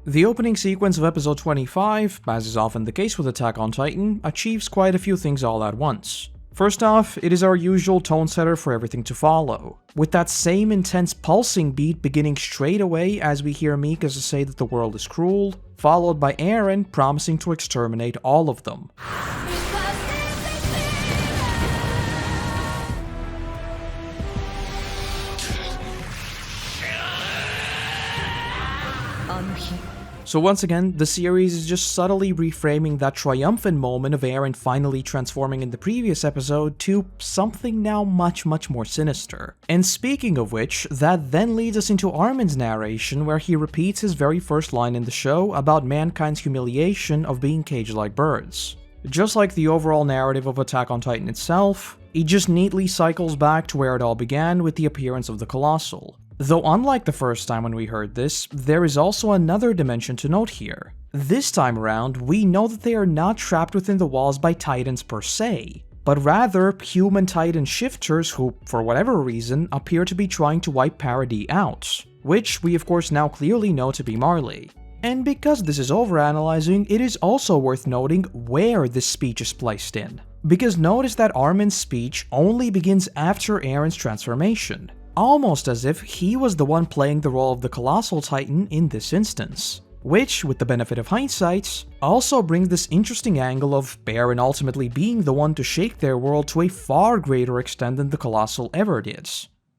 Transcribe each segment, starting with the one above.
The opening sequence of episode 25, as is often the case with Attack on Titan, achieves quite a few things all at once. First off, it is our usual tone setter for everything to follow, with that same intense pulsing beat beginning straight away as we hear Mikasa say that the world is cruel, followed by Eren promising to exterminate all of them. So once again, the series is just subtly reframing that triumphant moment of Eren finally transforming in the previous episode to something now much more sinister. And speaking of which, that then leads us into Armin's narration where he repeats his very first line in the show about mankind's humiliation of being caged like birds. Just like the overall narrative of Attack on Titan itself, it just neatly cycles back to where it all began with the appearance of the Colossal. Though unlike the first time when we heard this, there is also another dimension to note here. This time around, we know that they are not trapped within the walls by titans per se, but rather human titan shifters who, for whatever reason, appear to be trying to wipe Paradis out, which we of course now clearly know to be Marley. And because this is overanalyzing, it is also worth noting where this speech is placed in. Because notice that Armin's speech only begins after Eren's transformation, almost as if he was the one playing the role of the Colossal Titan in this instance. Which, with the benefit of hindsight, also brings this interesting angle of Eren ultimately being the one to shake their world to a far greater extent than the Colossal ever did.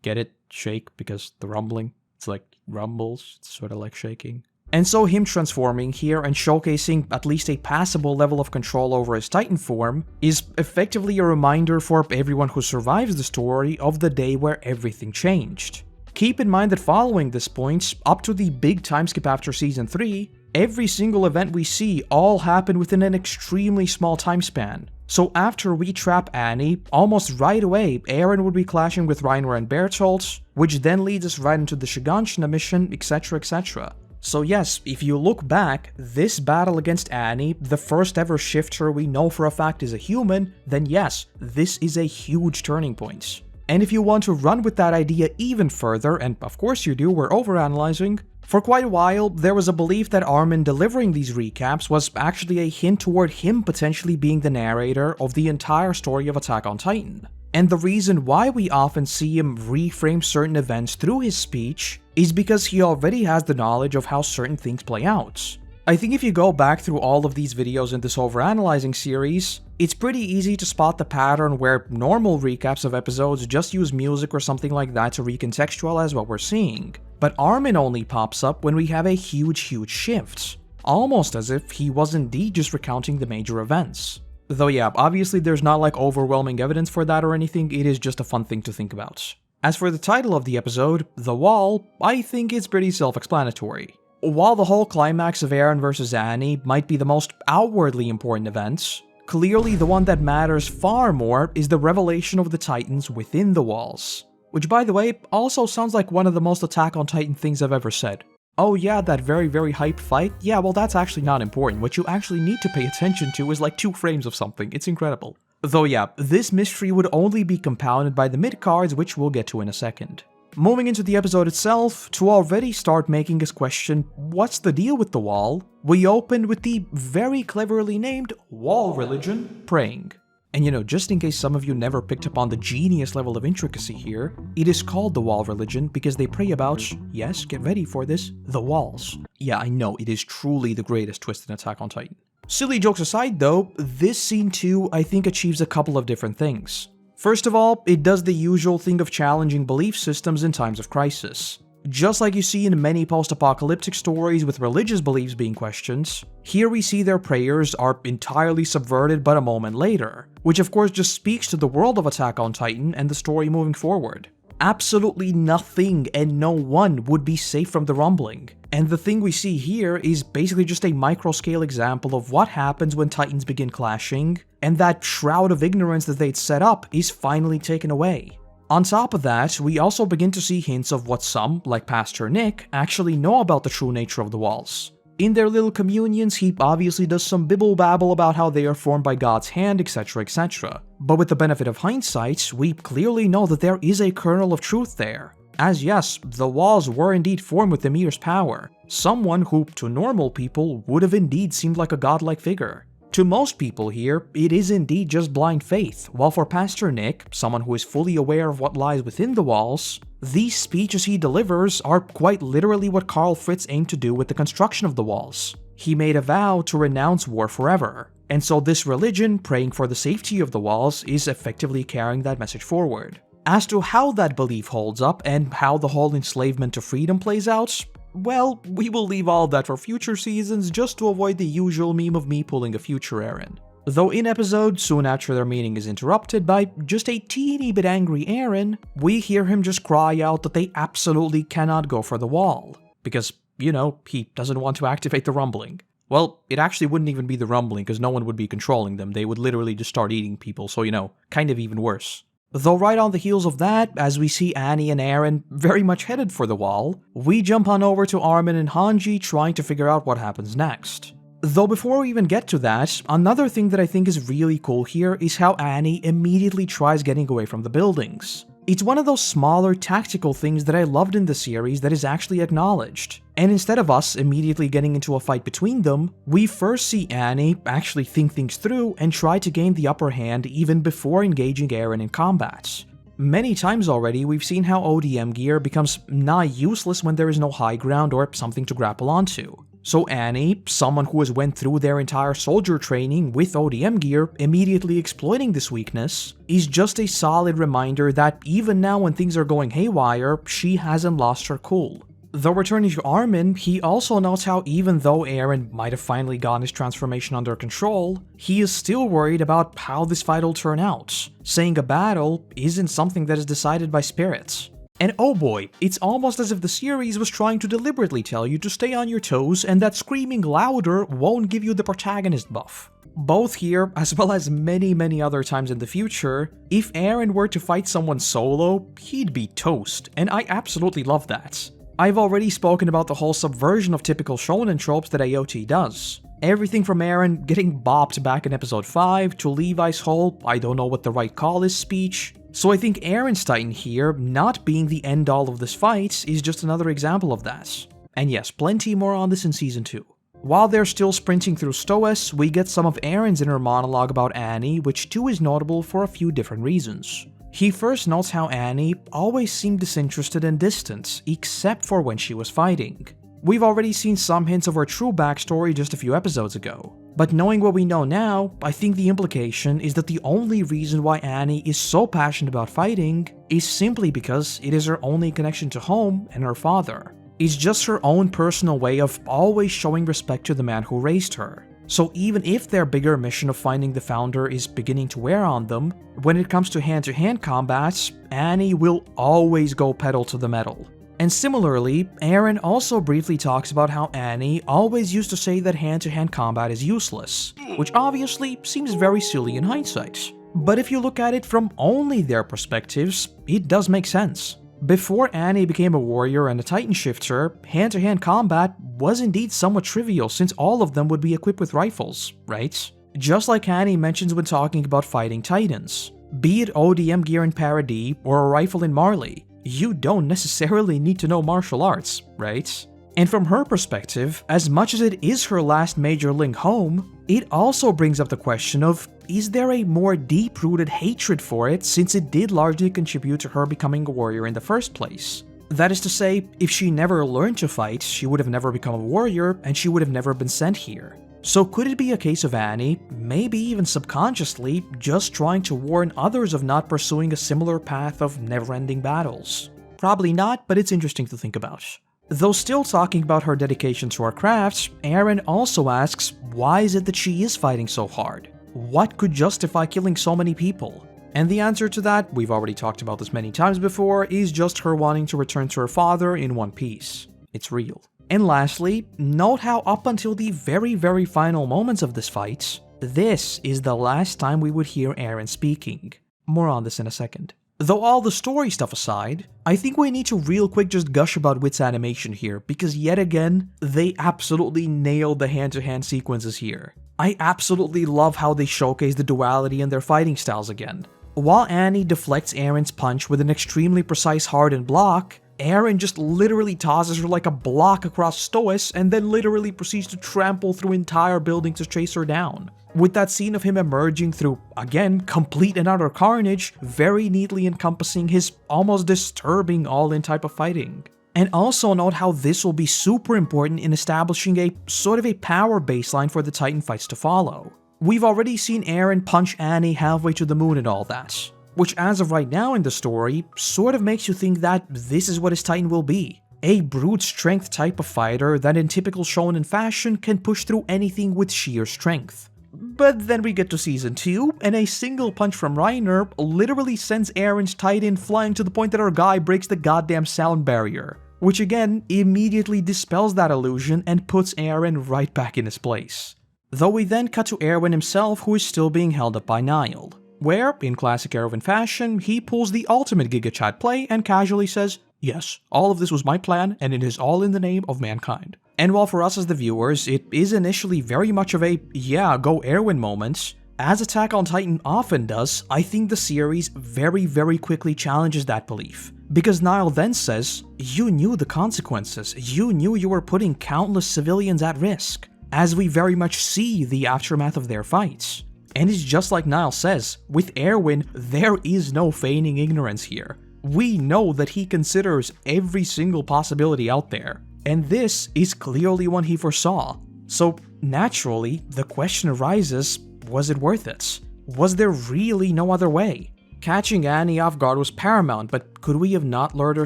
Get it? Shake? Because the rumbling? It's like rumbles, it's sort of like shaking. And so him transforming here and showcasing at least a passable level of control over his Titan form is effectively a reminder for everyone who survives the story of the day where everything changed. Keep in mind that following this point, up to the big time skip after Season 3, every single event we see all happened within an extremely small time span. So after we trap Annie, almost right away, Eren would be clashing with Reiner and Bertolt, which then leads us right into the Shiganshina mission, etc, etc. So yes, if you look back, this battle against Annie, the first ever shifter we know for a fact is a human, then yes, this is a huge turning point. And if you want to run with that idea even further, and of course you do, we're overanalyzing, for quite a while, there was a belief that Armin delivering these recaps was actually a hint toward him potentially being the narrator of the entire story of Attack on Titan. And the reason why we often see him reframe certain events through his speech is because he already has the knowledge of how certain things play out. I think if you go back through all of these videos in this overanalyzing series, it's pretty easy to spot the pattern where normal recaps of episodes just use music or something like that to recontextualize what we're seeing. But Armin only pops up when we have a huge shift, almost as if he was indeed just recounting the major events. Though yeah, obviously there's not like overwhelming evidence for that or anything, it is just a fun thing to think about. As for the title of the episode, The Wall, I think it's pretty self-explanatory. While the whole climax of Eren vs Annie might be the most outwardly important event, clearly the one that matters far more is the revelation of the Titans within the walls. Which by the way, also sounds like one of the most Attack on Titan things I've ever said. Oh yeah, that very hyped fight? Yeah, well that's actually not important. What you actually need to pay attention to is like 2 frames of something. It's incredible. Though yeah, this mystery would only be compounded by the mid-cards, which we'll get to in a second. Moving into the episode itself, to already start making us question what's the deal with the wall, we opened with the very cleverly named wall religion praying. And you know, just in case some of you never picked up on the genius level of intricacy here, it is called the wall religion because they pray about, yes, get ready for this, the walls. Yeah, I know, it is truly the greatest twist in Attack on Titan. Silly jokes aside though, this scene too, I think achieves a couple of different things. First of all, it does the usual thing of challenging belief systems in times of crisis. Just like you see in many post-apocalyptic stories with religious beliefs being questioned, here we see their prayers are entirely subverted but a moment later, which of course just speaks to the world of Attack on Titan and the story moving forward. Absolutely nothing and no one would be safe from the rumbling, and the thing we see here is basically just a micro-scale example of what happens when Titans begin clashing, and that shroud of ignorance that they'd set up is finally taken away. On top of that, we also begin to see hints of what some, like Pastor Nick, actually know about the true nature of the walls. In their little communions, he obviously does some bibble-babble about how they are formed by God's hand, etc, etc. But with the benefit of hindsight, we clearly know that there is a kernel of truth there. as yes, the walls were indeed formed with Ymir's power, someone who, to normal people, would have indeed seemed like a godlike figure. To most people here, it is indeed just blind faith, while for Pastor Nick, someone who is fully aware of what lies within the walls, these speeches he delivers are quite literally what Karl Fritz aimed to do with the construction of the walls. He made a vow to renounce war forever, and so this religion, praying for the safety of the walls, is effectively carrying that message forward. As to how that belief holds up and how the whole enslavement to freedom plays out, well, we will leave all that for future seasons just to avoid the usual meme of me pulling a future Eren. Though in episode, soon after their meeting is interrupted by just a teeny bit angry Eren, we hear him just cry out that they absolutely cannot go for the wall. Because, you know, he doesn't want to activate the rumbling. Well, it actually wouldn't even be the rumbling because no one would be controlling them, they would literally just start eating people, so you know, kind of even worse. Though right on the heels of that, as we see Annie and Eren very much headed for the wall, we jump on over to Armin and Hanji trying to figure out what happens next. Though before we even get to that, another thing that I think is really cool here is how Annie immediately tries getting away from the buildings. It's one of those smaller tactical things that I loved in the series that is actually acknowledged. And instead of us immediately getting into a fight between them, we first see Annie actually think things through and try to gain the upper hand even before engaging Eren in combat. Many times already, we've seen how ODM gear becomes nigh useless when there is no high ground or something to grapple onto. So Annie, someone who has went through their entire soldier training with ODM gear, immediately exploiting this weakness, is just a solid reminder that even now when things are going haywire, she hasn't lost her cool. Though returning to Armin, he also notes how even though Eren might have finally gotten his transformation under control, he is still worried about how this fight will turn out, saying a battle isn't something that is decided by spirits. And oh boy, it's almost as if the series was trying to deliberately tell you to stay on your toes and that screaming louder won't give you the protagonist buff. Both here, as well as many other times in the future, if Eren were to fight someone solo, he'd be toast, and I absolutely love that. I've already spoken about the whole subversion of typical shonen tropes that AOT does. Everything from Eren getting bopped back in episode 5 to Levi's whole "I don't know what the right call is" speech. So I think Eren's Titan here not being the end-all of this fight is just another example of that. And yes, plenty more on this in Season 2. While they're still sprinting through Stoess, we get some of Eren's inner monologue about Annie, which too is notable for a few different reasons. He first notes how Annie always seemed disinterested and distant, except for when she was fighting. We've already seen some hints of her true backstory just a few episodes ago. But knowing what we know now, I think the implication is that the only reason why Annie is so passionate about fighting is simply because it is her only connection to home and her father. It's just her own personal way of always showing respect to the man who raised her. So even if their bigger mission of finding the founder is beginning to wear on them, when it comes to hand-to-hand combats, Annie will always go pedal to the metal. And similarly, Eren also briefly talks about how Annie always used to say that hand-to-hand combat is useless, which obviously seems very silly in hindsight. But if you look at it from only their perspectives, it does make sense. Before Annie became a warrior and a Titan shifter, hand-to-hand combat was indeed somewhat trivial since all of them would be equipped with rifles, right? Just like Annie mentions when talking about fighting Titans. Be it ODM gear in Paradis or a rifle in Marley, you don't necessarily need to know martial arts, right? And from her perspective, as much as it is her last major link home, it also brings up the question of, is there a more deep-rooted hatred for it since it did largely contribute to her becoming a warrior in the first place? That is to say, if she never learned to fight, she would have never become a warrior and she would have never been sent here. So could it be a case of Annie, maybe even subconsciously, just trying to warn others of not pursuing a similar path of never-ending battles? Probably not, but it's interesting to think about. Though still talking about her dedication to her craft, Eren also asks, why is it that she is fighting so hard? What could justify killing so many people? And the answer to that, we've already talked about this many times before, is just her wanting to return to her father in one piece. It's real. And lastly, note how up until the very final moments of this fight, this is the last time we would hear Eren speaking. More on this in a second. Though all the story stuff aside, I think we need to real quick just gush about Wit's animation here, because yet again, they absolutely nailed the hand-to-hand sequences here. I absolutely love how they showcase the duality in their fighting styles again. While Annie deflects Eren's punch with an extremely precise hardened block, Eren just literally tosses her like a block across Stois and then literally proceeds to trample through entire buildings to chase her down. With that scene of him emerging through, again, complete and utter carnage, very neatly encompassing his almost disturbing all-in type of fighting. And also note how this will be super important in establishing a sort of a power baseline for the Titan fights to follow. We've already seen Eren punch Annie halfway to the moon and all that, which as of right now in the story, sort of makes you think that this is what his Titan will be. A brute strength type of fighter that in typical shonen fashion can push through anything with sheer strength. But then we get to season 2, and a single punch from Reiner literally sends Eren's Titan flying to the point that our guy breaks the goddamn sound barrier, which again immediately dispels that illusion and puts Eren right back in his place. Though we then cut to Erwin himself, who is still being held up by Niall, where, in classic Erwin fashion, he pulls the ultimate Giga Chat play and casually says, "Yes, all of this was my plan, and it is all in the name of mankind." And while for us as the viewers, it is initially very much of a, yeah, go Erwin moment, as Attack on Titan often does, I think the series very quickly challenges that belief. Because Niall then says, "You knew the consequences, you knew you were putting countless civilians at risk," as we very much see the aftermath of their fights. And it's just like Niall says, with Erwin, there is no feigning ignorance here. We know that he considers every single possibility out there, and this is clearly one he foresaw. So naturally, the question arises, was it worth it? Was there really no other way? Catching Annie off guard was paramount, but could we have not lured her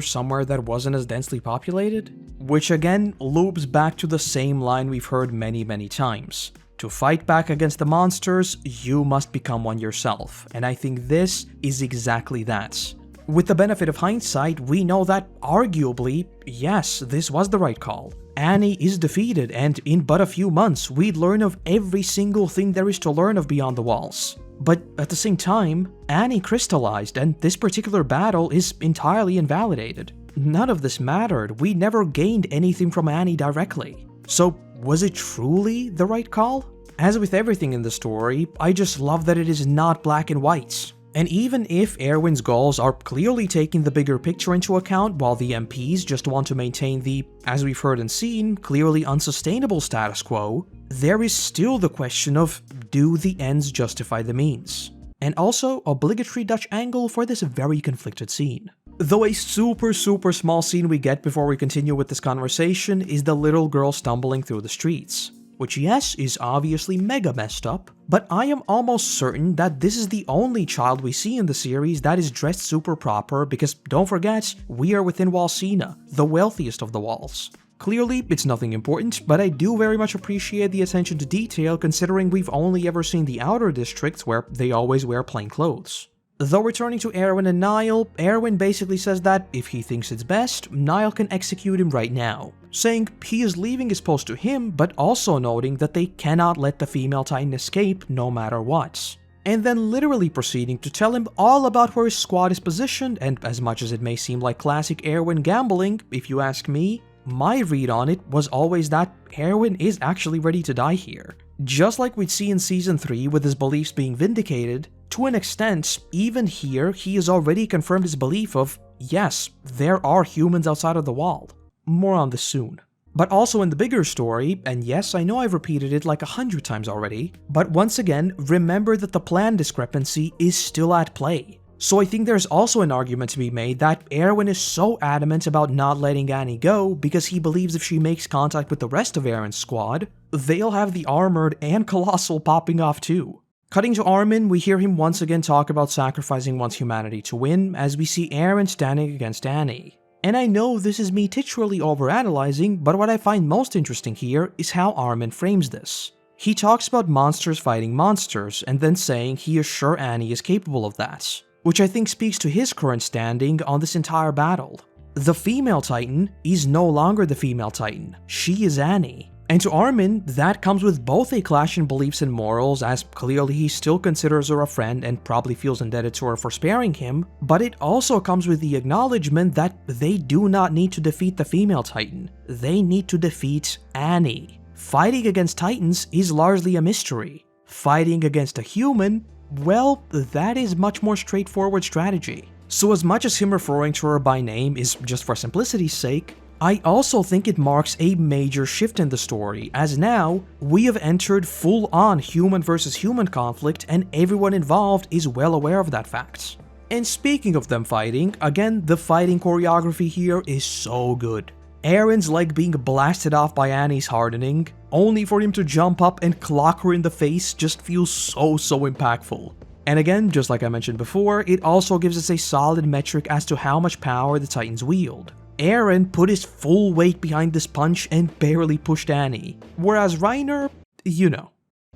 somewhere that wasn't as densely populated? Which again loops back to the same line we've heard many times. To fight back against the monsters, you must become one yourself, and I think this is exactly that. With the benefit of hindsight, we know that arguably, yes, this was the right call. Annie is defeated, and in but a few months, we'd learn of every single thing there is to learn of Beyond the Walls. But at the same time, Annie crystallized, and this particular battle is entirely invalidated. None of this mattered, we never gained anything from Annie directly. So was it truly the right call? As with everything in the story, I just love that it is not black and white. And even if Erwin's goals are clearly taking the bigger picture into account while the MPs just want to maintain the, as we've heard and seen, clearly unsustainable status quo, there is still the question of, do the ends justify the means? And also, obligatory Dutch angle for this very conflicted scene. Though a super small scene we get before we continue with this conversation is the little girl stumbling through the streets. Which yes, is obviously mega messed up, but I am almost certain that this is the only child we see in the series that is dressed super proper because don't forget, we are within Walsina, the wealthiest of the walls. Clearly, it's nothing important, but I do very much appreciate the attention to detail considering we've only ever seen the outer districts where they always wear plain clothes. Though returning to Erwin and Niall, Erwin basically says that if he thinks it's best, Niall can execute him right now, saying he is leaving his post to him, but also noting that they cannot let the female Titan escape no matter what. And then literally proceeding to tell him all about where his squad is positioned, and as much as it may seem like classic Erwin gambling, if you ask me, my read on it was always that Erwin is actually ready to die here. Just like we'd see in Season 3 with his beliefs being vindicated, to an extent, even here, he has already confirmed his belief of, yes, there are humans outside of the wall. More on this soon. But also in the bigger story, and yes, I know I've repeated it like 100 times already, but once again, remember that the plan discrepancy is still at play. So I think there's also an argument to be made that Erwin is so adamant about not letting Annie go because he believes if she makes contact with the rest of Eren's squad, they'll have the Armored and Colossal popping off too. Cutting to Armin, we hear him once again talk about sacrificing one's humanity to win, as we see Eren standing against Annie. And I know this is me titularly overanalyzing, but what I find most interesting here is how Armin frames this. He talks about monsters fighting monsters, and then saying he is sure Annie is capable of that, which I think speaks to his current standing on this entire battle. The female Titan is no longer the female Titan, she is Annie. And to Armin, that comes with both a clash in beliefs and morals, as clearly he still considers her a friend and probably feels indebted to her for sparing him, but it also comes with the acknowledgement that they do not need to defeat the female Titan, they need to defeat Annie. Fighting against Titans is largely a mystery. Fighting against a human, well, that is much more straightforward strategy. So as much as him referring to her by name is just for simplicity's sake, I also think it marks a major shift in the story, as now we have entered full-on human versus human conflict and everyone involved is well aware of that fact. And speaking of them fighting, again, the fighting choreography here is so good. Eren's leg being blasted off by Annie's hardening, only for him to jump up and clock her in the face just feels so impactful. And again, just like I mentioned before, it also gives us a solid metric as to how much power the Titans wield. Eren put his full weight behind this punch and barely pushed Annie, whereas Reiner, you know.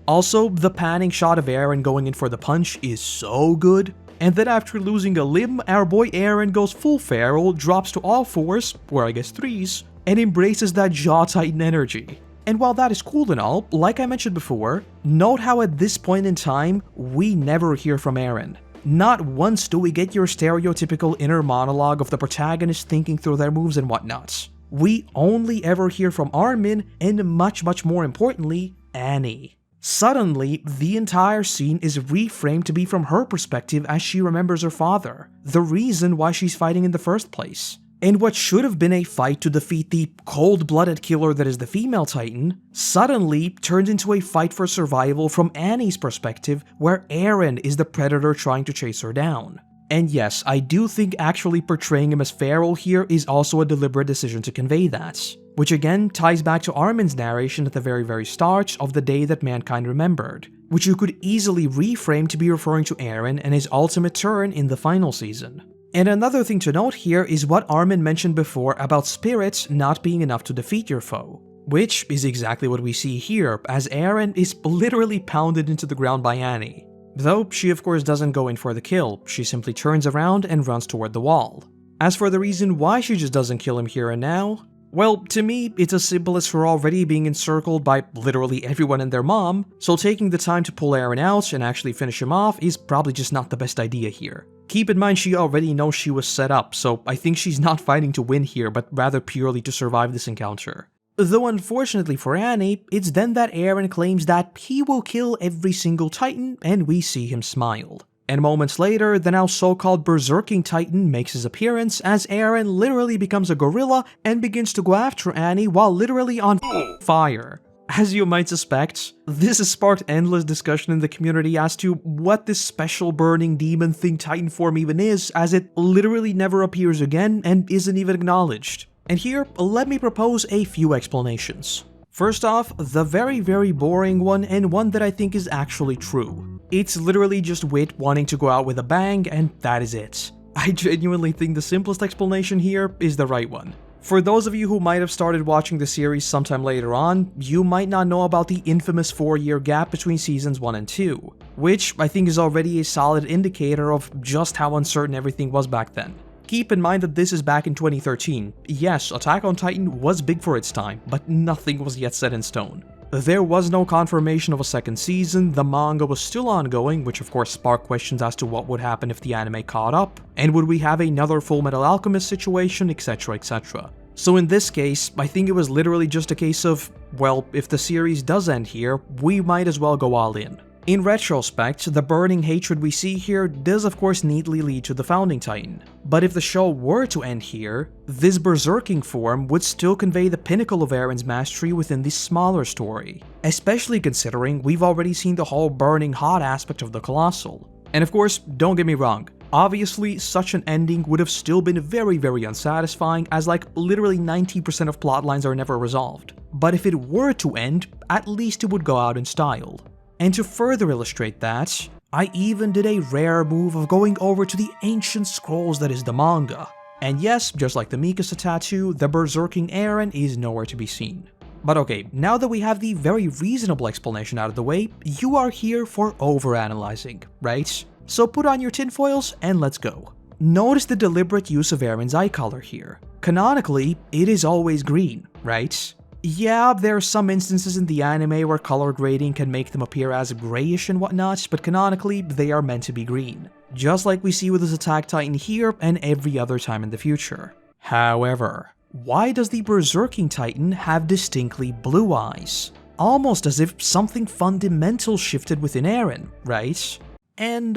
Also, the panning shot of Eren going in for the punch is so good, and then after losing a limb, our boy Eren goes full feral, drops to all fours, or I guess threes, and embraces that jaw titan energy. And while that is cool and all, like I mentioned before, note how at this point in time, we never hear from Eren. Not once do we get your stereotypical inner monologue of the protagonist thinking through their moves and whatnot. We only ever hear from Armin, and much more importantly, Annie. Suddenly, the entire scene is reframed to be from her perspective as she remembers her father, the reason why she's fighting in the first place. And what should have been a fight to defeat the cold-blooded killer that is the female Titan, suddenly turned into a fight for survival from Annie's perspective, where Eren is the predator trying to chase her down. And yes, I do think actually portraying him as feral here is also a deliberate decision to convey that, which again ties back to Armin's narration at the very start of the day that mankind remembered, which you could easily reframe to be referring to Eren and his ultimate turn in the final season. And another thing to note here is what Armin mentioned before about spirits not being enough to defeat your foe, which is exactly what we see here, as Eren is literally pounded into the ground by Annie. Though she of course doesn't go in for the kill, she simply turns around and runs toward the wall. As for the reason why she just doesn't kill him here and now, well, to me, it's as simple as her already being encircled by literally everyone and their mom, so taking the time to pull Eren out and actually finish him off is probably just not the best idea here. Keep in mind she already knows she was set up, so I think she's not fighting to win here, but rather purely to survive this encounter. Though unfortunately for Annie, it's then that Eren claims that he will kill every single Titan, and we see him smile. And moments later, the now so-called Berserking Titan makes his appearance as Eren literally becomes a gorilla and begins to go after Annie while literally on fire. As you might suspect, this has sparked endless discussion in the community as to what this special burning demon thing Titan form even is, as it literally never appears again and isn't even acknowledged. And here, let me propose a few explanations. First off, the very boring one, and one that I think is actually true. It's literally just Wit wanting to go out with a bang, and that is it. I genuinely think the simplest explanation here is the right one. For those of you who might have started watching the series sometime later on, you might not know about the infamous 4-year gap between seasons 1 and 2, which I think is already a solid indicator of just how uncertain everything was back then. Keep in mind that this is back in 2013. Yes, Attack on Titan was big for its time, but nothing was yet set in stone. There was no confirmation of a second season, the manga was still ongoing, which of course sparked questions as to what would happen if the anime caught up, and would we have another Fullmetal Alchemist situation, etc. So in this case, I think it was literally just a case of, well, if the series does end here, we might as well go all in. In retrospect, the burning hatred we see here does of course neatly lead to the Founding Titan. But if the show were to end here, this berserking form would still convey the pinnacle of Eren's mastery within the smaller story, especially considering we've already seen the whole burning hot aspect of the Colossal. And of course, don't get me wrong, obviously such an ending would have still been very unsatisfying, as like literally 90% of plotlines are never resolved. But if it were to end, at least it would go out in style. And to further illustrate that, I even did a rare move of going over to the ancient scrolls that is the manga. And yes, just like the Mikasa tattoo, the berserking Eren is nowhere to be seen. But okay, now that we have the very reasonable explanation out of the way, you are here for overanalyzing, right? So put on your tinfoils and let's go. Notice the deliberate use of Eren's eye color here. Canonically, it is always green, right? Yeah, there are some instances in the anime where color grading can make them appear as grayish and whatnot, but canonically, they are meant to be green. Just like we see with his Attack Titan here and every other time in the future. However, why does the Berserking Titan have distinctly blue eyes? Almost as if something fundamental shifted within Eren, right? And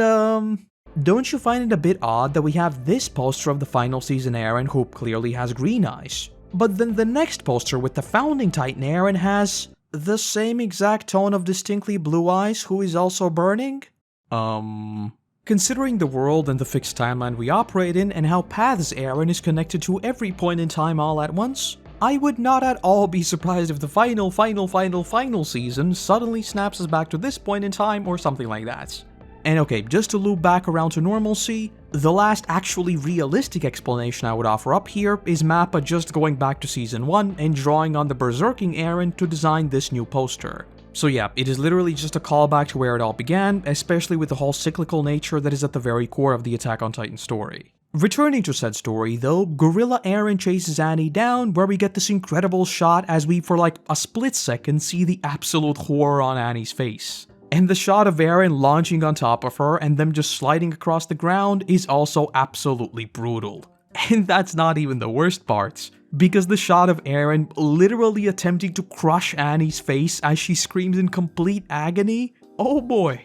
Don't you find it a bit odd that we have this poster of the final season Eren who clearly has green eyes, but then the next poster with the founding Titan Eren has the same exact tone of distinctly blue eyes who is also burning? Considering the world and the fixed timeline we operate in and how Paths Eren is connected to every point in time all at once, I would not at all be surprised if the final season suddenly snaps us back to this point in time or something like that. And okay, just to loop back around to normalcy, the last actually realistic explanation I would offer up here is Mappa just going back to season 1 and drawing on the Berserking Eren to design this new poster. So yeah, it is literally just a callback to where it all began, especially with the whole cyclical nature that is at the very core of the Attack on Titan story. Returning to said story though, Gorilla Eren chases Annie down, where we get this incredible shot as we for like a split second see the absolute horror on Annie's face. And the shot of Eren launching on top of her and them just sliding across the ground is also absolutely brutal. And that's not even the worst part, because the shot of Eren literally attempting to crush Annie's face as she screams in complete agony, oh boy.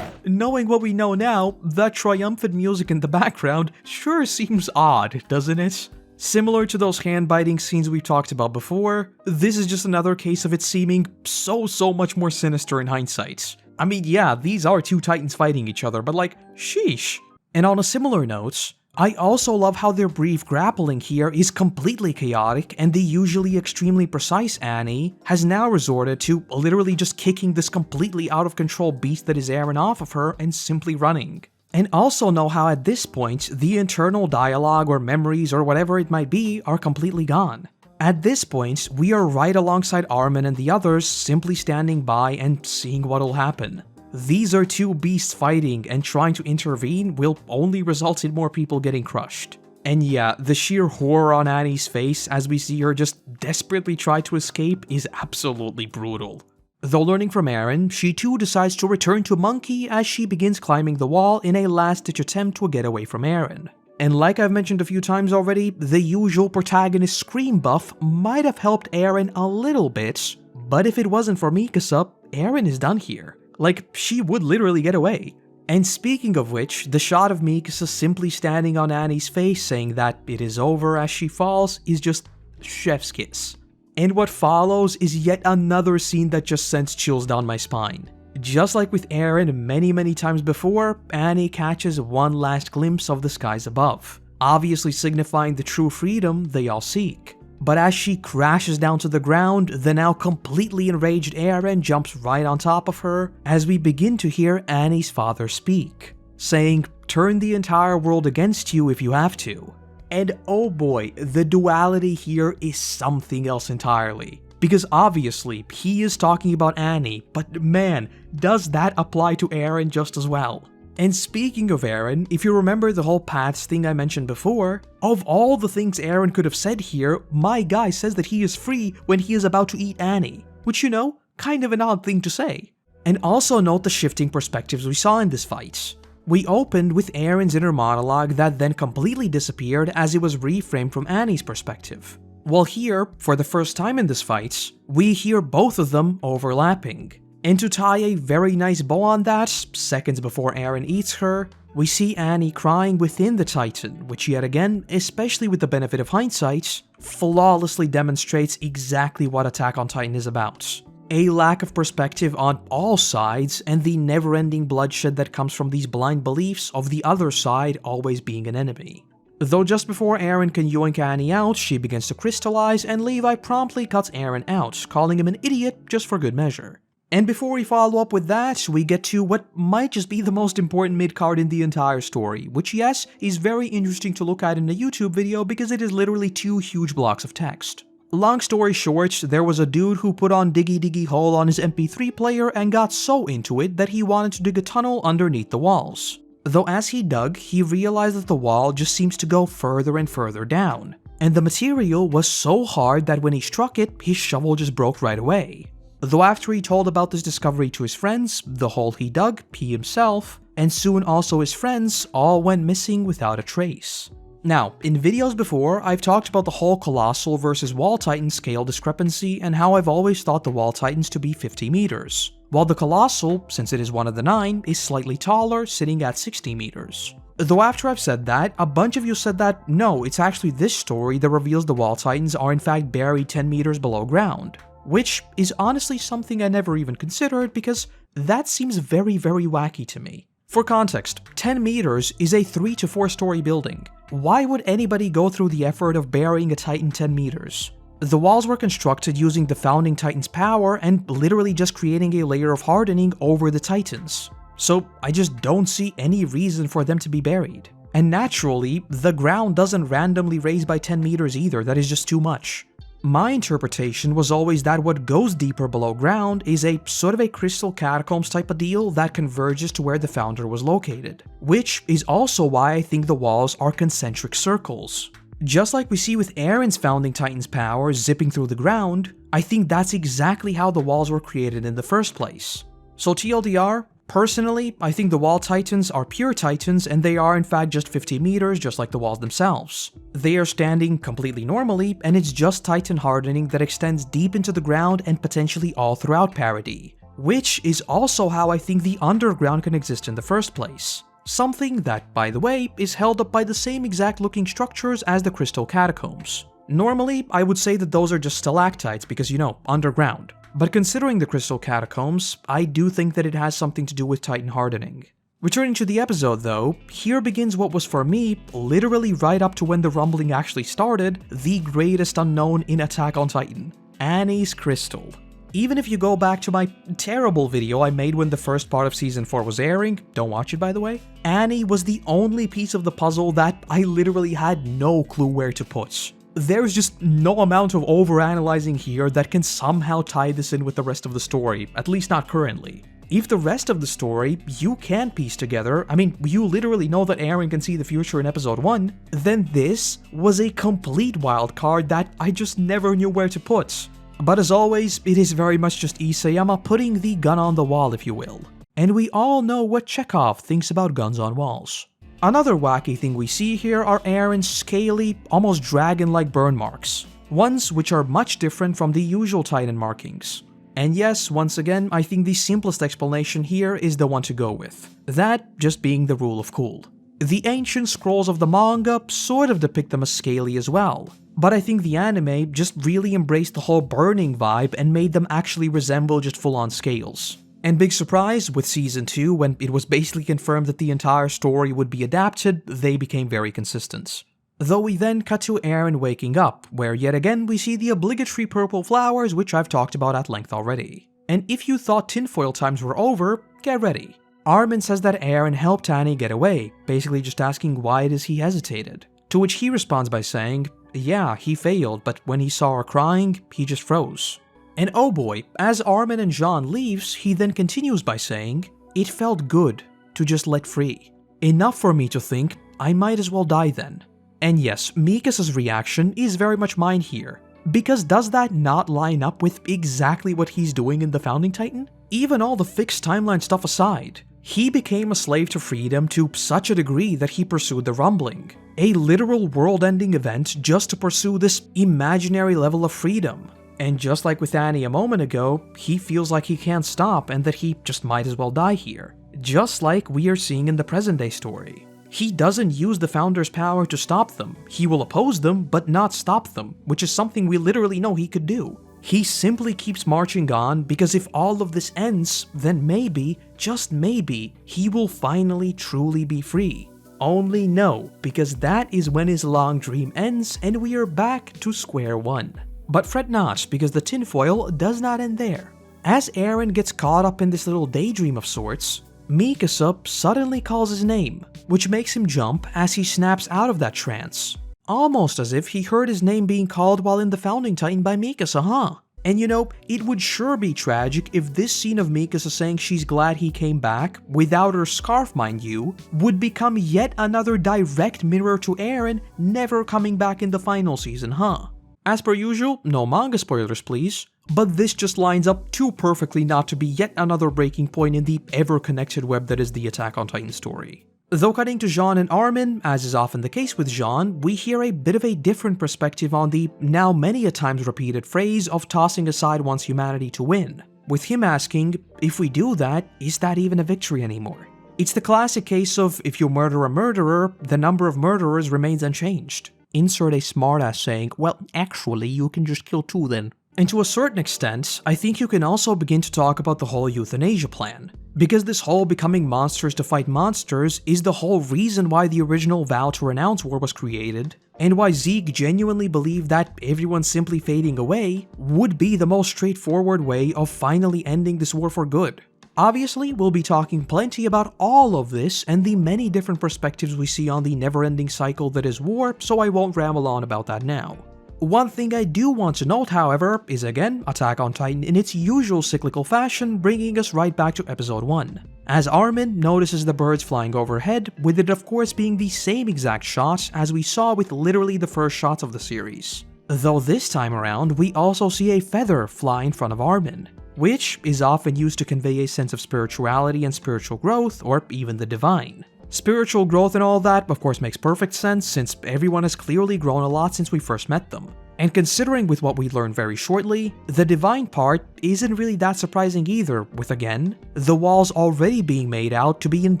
Knowing what we know now, that triumphant music in the background sure seems odd, doesn't it? Similar to those hand-biting scenes we've talked about before, this is just another case of it seeming so much more sinister in hindsight. I mean, yeah, these are two titans fighting each other, but like, sheesh. And on a similar note, I also love how their brief grappling here is completely chaotic, and the usually extremely precise Annie has now resorted to literally just kicking this completely out of control beast that is Eren off of her and simply running. And also know how at this point, the internal dialogue or memories or whatever it might be are completely gone. At this point, we are right alongside Armin and the others, simply standing by and seeing what'll happen. These are two beasts fighting, and trying to intervene will only result in more people getting crushed. And yeah, the sheer horror on Annie's face as we see her just desperately try to escape is absolutely brutal. Though learning from Eren, she too decides to return to Monkey as she begins climbing the wall in a last-ditch attempt to get away from Eren. And like I've mentioned a few times already, the usual protagonist scream buff might have helped Eren a little bit, but if it wasn't for Mikasa, Eren is done here. Like, she would literally get away. And speaking of which, the shot of Mikasa simply standing on Annie's face saying that it is over as she falls is just chef's kiss. And what follows is yet another scene that just sends chills down my spine. Just like with Eren many times before, Annie catches one last glimpse of the skies above, obviously signifying the true freedom they all seek. But as she crashes down to the ground, the now completely enraged Eren jumps right on top of her as we begin to hear Annie's father speak, saying, "Turn the entire world against you if you have to." And oh boy, the duality here is something else entirely. Because obviously, he is talking about Annie, but man, does that apply to Eren just as well. And speaking of Eren, if you remember the whole paths thing I mentioned before, of all the things Eren could have said here, my guy says that he is free when he is about to eat Annie. Which, you know, kind of an odd thing to say. And also note the shifting perspectives we saw in this fight. We opened with Eren's inner monologue that then completely disappeared as it was reframed from Annie's perspective. While here, for the first time in this fight, we hear both of them overlapping. And to tie a very nice bow on that, seconds before Eren eats her, we see Annie crying within the Titan, which yet again, especially with the benefit of hindsight, flawlessly demonstrates exactly what Attack on Titan is about. A lack of perspective on all sides and the never-ending bloodshed that comes from these blind beliefs of the other side always being an enemy. Though just before Eren can yoink Annie out, she begins to crystallize and Levi promptly cuts Eren out, calling him an idiot just for good measure. And before we follow up with that, we get to what might just be the most important mid-card in the entire story, which yes, is very interesting to look at in a YouTube video because it is literally 2 huge blocks of text. Long story short, there was a dude who put on Diggy Diggy Hole on his MP3 player and got so into it that he wanted to dig a tunnel underneath the walls. Though as he dug, he realized that the wall just seems to go further and further down, and the material was so hard that when he struck it, his shovel just broke right away. Though after he told about this discovery to his friends, the hole he dug, he himself, and soon also his friends, all went missing without a trace. Now, in videos before, I've talked about the whole Colossal versus Wall Titan scale discrepancy and how I've always thought the Wall Titans to be 50 meters, while the Colossal, since it is one of the 9, is slightly taller, sitting at 60 meters. Though after I've said that, a bunch of you said that no, it's actually this story that reveals the Wall Titans are in fact buried 10 meters below ground, which is honestly something I never even considered because that seems very wacky to me. For context, 10 meters is a 3 to 4 story building. Why would anybody go through the effort of burying a Titan 10 meters? The walls were constructed using the founding Titan's power and literally just creating a layer of hardening over the Titans. So I just don't see any reason for them to be buried. And naturally, the ground doesn't randomly raise by 10 meters either, that is just too much. My interpretation was always that what goes deeper below ground is a sort of a crystal catacombs type of deal that converges to where the founder was located, which is also why I think the walls are concentric circles. Just like we see with Eren's founding Titan's power zipping through the ground, I think that's exactly how the walls were created in the first place. So TLDR, personally, I think the Wall Titans are pure Titans and they are in fact just 50 meters, just like the walls themselves. They are standing completely normally, and it's just Titan hardening that extends deep into the ground and potentially all throughout parody. Which is also how I think the underground can exist in the first place. Something that, by the way, is held up by the same exact looking structures as the Crystal Catacombs. Normally, I would say that those are just stalactites because, underground. But considering the Crystal Catacombs, I do think that it has something to do with Titan hardening. Returning to the episode though, here begins what was for me, literally right up to when the rumbling actually started, the greatest unknown in Attack on Titan, Annie's Crystal. Even if you go back to my terrible video I made when the first part of Season 4 was airing, don't watch it by the way, Annie was the only piece of the puzzle that I literally had no clue where to put. There's just no amount of overanalyzing here that can somehow tie this in with the rest of the story, at least not currently. If the rest of the story you can piece together, you literally know that Eren can see the future in episode 1, then this was a complete wild card that I just never knew where to put. But as always, it is very much just Isayama putting the gun on the wall, if you will. And we all know what Chekhov thinks about guns on walls. Another wacky thing we see here are Eren's scaly, almost dragon-like burn marks, ones which are much different from the usual Titan markings. And yes, once again, I think the simplest explanation here is the one to go with, that just being the rule of cool. The ancient scrolls of the manga sort of depict them as scaly as well, but I think the anime just really embraced the whole burning vibe and made them actually resemble just full-on scales. And big surprise, with Season 2, when it was basically confirmed that the entire story would be adapted, they became very consistent. Though we then cut to Eren waking up, where yet again we see the obligatory purple flowers which I've talked about at length already. And if you thought tinfoil times were over, get ready. Armin says that Eren helped Annie get away, basically just asking why it is he hesitated. To which he responds by saying, yeah, he failed, but when he saw her crying, he just froze. And oh boy, as Armin and Jean leaves, he then continues by saying, it felt good to just let free. Enough for me to think, I might as well die then. And yes, Mikasa's reaction is very much mine here. Because does that not line up with exactly what he's doing in the Founding Titan? Even all the fixed timeline stuff aside, he became a slave to freedom to such a degree that he pursued the rumbling. A literal world-ending event just to pursue this imaginary level of freedom. And just like with Annie a moment ago, he feels like he can't stop and that he just might as well die here. Just like we are seeing in the present-day story. He doesn't use the Founder's power to stop them. He will oppose them, but not stop them, which is something we literally know he could do. He simply keeps marching on because if all of this ends, then maybe, just maybe, he will finally truly be free. Only no, because that is when his long dream ends and we are back to square one. But fret not, because the tinfoil does not end there. As Eren gets caught up in this little daydream of sorts, Mikasa suddenly calls his name, which makes him jump as he snaps out of that trance. Almost as if he heard his name being called while in the Founding Titan by Mikasa, huh? And it would sure be tragic if this scene of Mikasa saying she's glad he came back, without her scarf mind you, would become yet another direct mirror to Eren never coming back in the final season, huh? As per usual, no manga spoilers please, but this just lines up too perfectly not to be yet another breaking point in the ever-connected web that is the Attack on Titan story. Though cutting to Jean and Armin, as is often the case with Jean, we hear a bit of a different perspective on the now many a times repeated phrase of tossing aside one's humanity to win. with him asking, if we do that, is that even a victory anymore? It's the classic case of if you murder a murderer, the number of murderers remains unchanged. Insert a smartass saying, well, actually, you can just kill 2 then. And to a certain extent, I think you can also begin to talk about the whole euthanasia plan. Because this whole becoming monsters to fight monsters is the whole reason why the original vow to renounce war was created, and why Zeke genuinely believed that everyone simply fading away would be the most straightforward way of finally ending this war for good. Obviously, we'll be talking plenty about all of this and the many different perspectives we see on the never-ending cycle that is war, so I won't ramble on about that now. One thing I do want to note, however, is again Attack on Titan in its usual cyclical fashion, bringing us right back to episode 1. As Armin notices the birds flying overhead, with it of course being the same exact shot as we saw with literally the first shots of the series. Though this time around, we also see a feather fly in front of Armin, which is often used to convey a sense of spirituality and spiritual growth, or even the divine. Spiritual growth and all that, of course, makes perfect sense since everyone has clearly grown a lot since we first met them. And considering with what we learned very shortly, the divine part isn't really that surprising either, with again, the walls already being made out to be in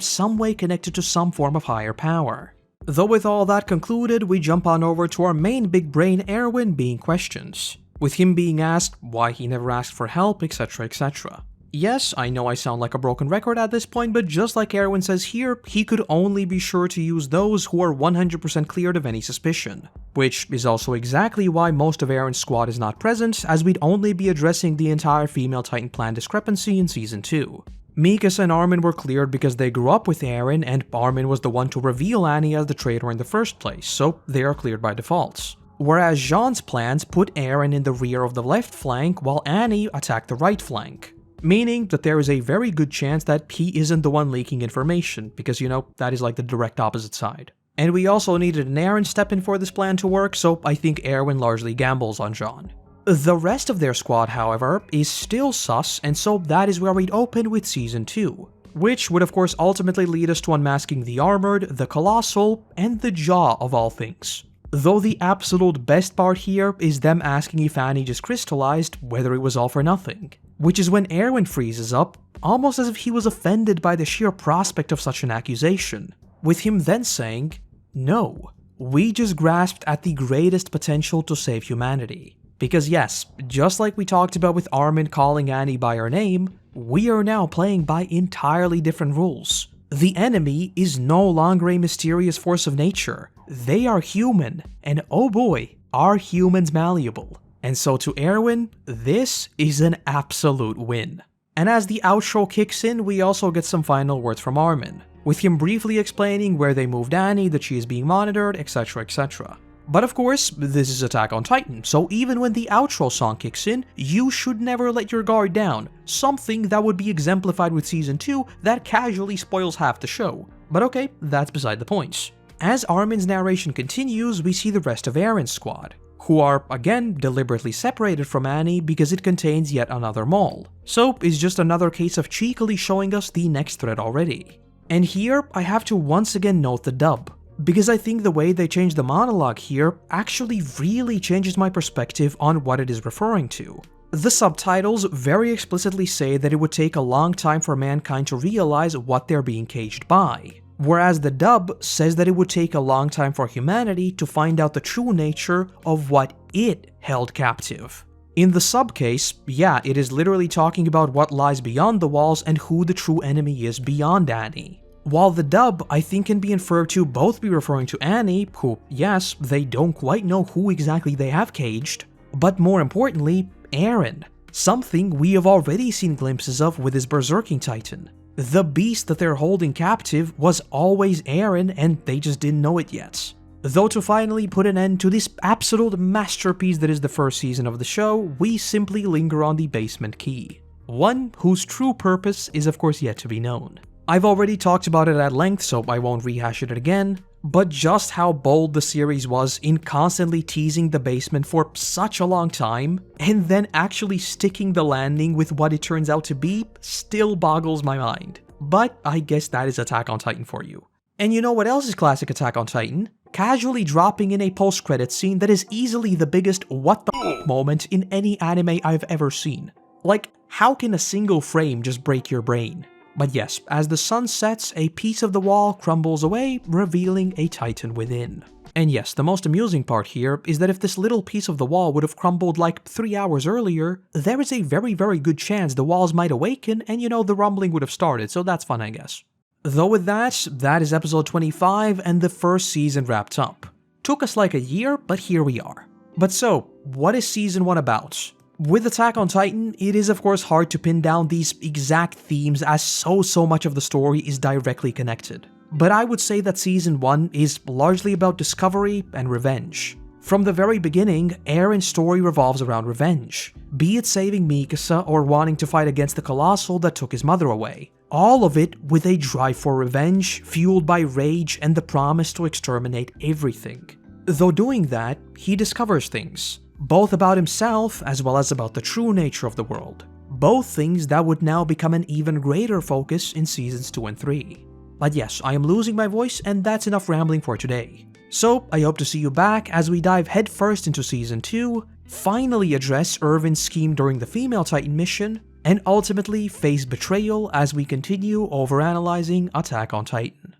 some way connected to some form of higher power. Though with all that concluded, we jump on over to our main big brain Erwin being questions, with him being asked why he never asked for help, etc, etc. Yes, I know I sound like a broken record at this point, but just like Erwin says here, he could only be sure to use those who are 100% cleared of any suspicion. Which is also exactly why most of Eren's squad is not present, as we'd only be addressing the entire female Titan plan discrepancy in Season 2. Mikasa and Armin were cleared because they grew up with Eren, and Armin was the one to reveal Annie as the traitor in the first place, so they are cleared by default. Whereas Jean's plans put Eren in the rear of the left flank, while Annie attacked the right flank. Meaning that there is a very good chance that he isn't the one leaking information, because you know, that is like the direct opposite side. And we also needed an Eren step in for this plan to work, so I think Erwin largely gambles on Jean. The rest of their squad, however, is still sus, and so that is where we'd open with Season 2. Which would of course ultimately lead us to unmasking the Armored, the Colossal, and the Jaw of all things. Though the absolute best part here is them asking if Annie just crystallized, whether it was all for nothing. Which is when Erwin freezes up, almost as if he was offended by the sheer prospect of such an accusation, with him then saying, no, we just grasped at the greatest potential to save humanity. Because yes, just like we talked about with Armin calling Annie by her name, we are now playing by entirely different rules. The enemy is no longer a mysterious force of nature, they are human, and oh boy, are humans malleable. And so to Erwin, this is an absolute win. And as the outro kicks in, we also get some final words from Armin, with him briefly explaining where they moved Annie, that she is being monitored, etc, etc. But of course, this is Attack on Titan, so even when the outro song kicks in, you should never let your guard down, something that would be exemplified with Season 2 that casually spoils half the show. But okay, that's beside the point. As Armin's narration continues, we see the rest of Eren's squad, who are, again, deliberately separated from Annie because it contains yet another mole. So it's just another case of cheekily showing us the next thread already. And here, I have to once again note the dub, because I think the way they change the monologue here actually really changes my perspective on what it is referring to. The subtitles very explicitly say that it would take a long time for mankind to realize what they're being caged by, whereas the dub says that it would take a long time for humanity to find out the true nature of what it held captive. In the sub case, yeah, it is literally talking about what lies beyond the walls and who the true enemy is beyond Annie. While the dub, I think, can be inferred to both be referring to Annie, who, yes, they don't quite know who exactly they have caged, but more importantly, Eren, something we have already seen glimpses of with his Berserking Titan. The beast that they're holding captive was always Eren, and they just didn't know it yet. Though to finally put an end to this absolute masterpiece that is the first season of the show, we simply linger on the basement key. One whose true purpose is of course yet to be known. I've already talked about it at length, so I won't rehash it again, but just how bold the series was in constantly teasing the basement for such a long time, and then actually sticking the landing with what it turns out to be still boggles my mind. But I guess that is Attack on Titan for you. And you know what else is classic Attack on Titan? Casually dropping in a post-credits scene that is easily the biggest what the f*** moment in any anime I've ever seen. Like, How can a single frame just break your brain? But yes, as the sun sets, a piece of the wall crumbles away, revealing a titan within. And yes, the most amusing part here is that if this little piece of the wall would have crumbled like 3 hours earlier, there is a very good chance the walls might awaken and the rumbling would have started, so that's fun I guess. Though with that is episode 25 and the first season wrapped up. Took us like a year, but here we are. But so, what is season 1 about? With Attack on Titan, it is of course hard to pin down these exact themes as so much of the story is directly connected. But I would say that season 1 is largely about discovery and revenge. From the very beginning, Eren's story revolves around revenge, be it saving Mikasa or wanting to fight against the Colossal that took his mother away. All of it with a drive for revenge, fueled by rage and the promise to exterminate everything. Though doing that, he discovers things, both about himself as well as about the true nature of the world. Both things that would now become an even greater focus in seasons 2 and 3. But yes, I am losing my voice and that's enough rambling for today. So I hope to see you back as we dive headfirst into season 2, finally address Erwin's scheme during the female Titan mission, and ultimately face betrayal as we continue overanalyzing Attack on Titan.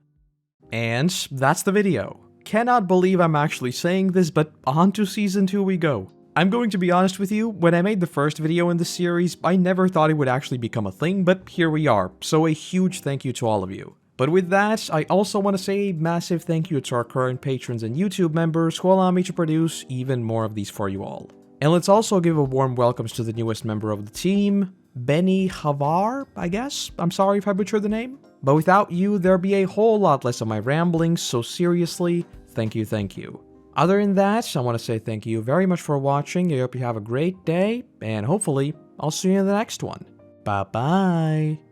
And that's the video. Cannot believe I'm actually saying this, but on to season 2 we go. I'm going to be honest with you, when I made the first video in the series, I never thought it would actually become a thing, but here we are, so a huge thank you to all of you. But with that, I also want to say a massive thank you to our current patrons and YouTube members who allow me to produce even more of these for you all. And let's also give a warm welcomes to the newest member of the team, Benny Havar, I guess? I'm sorry if I butchered the name. But without you, there'd be a whole lot less of my ramblings, so seriously, thank you. Other than that, I want to say thank you very much for watching, I hope you have a great day, and hopefully, I'll see you in the next one. Bye bye!